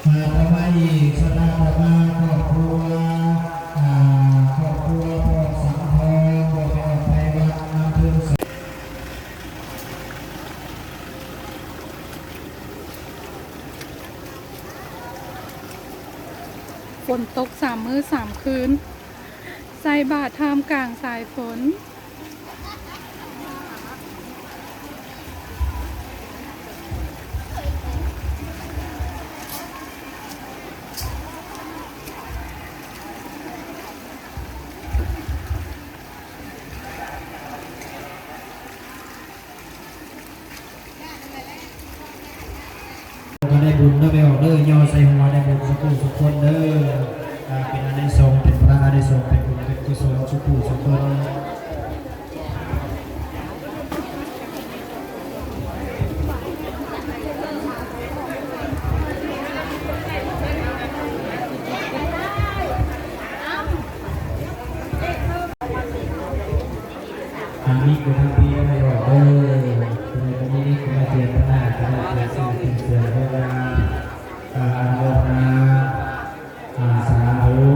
ทำไมอีกสถาบันครอบครัวครอบครัวพอสังทองบอกไปออกไปวัดน้ำพึ่งฝนตก3 มื้อ 3 คืนใส่บาตรท่ามกลางสายฝนก็ได้บุญได้ไปออกเด้อย่อใส่หัวได้บุญสุขุสุขคนเด้อเป็นอานิสงส์เป็นพระอานิสงส์เป็นบุญเป็นกุศลสุขุสุขคนมีกุศลปีได้ออกเด้อคุณในวันนี้คุณมาเทียนพระนาคุณมาเทียนสิ่งที่เสื่อมเวลาอนุโมทนาสาธุ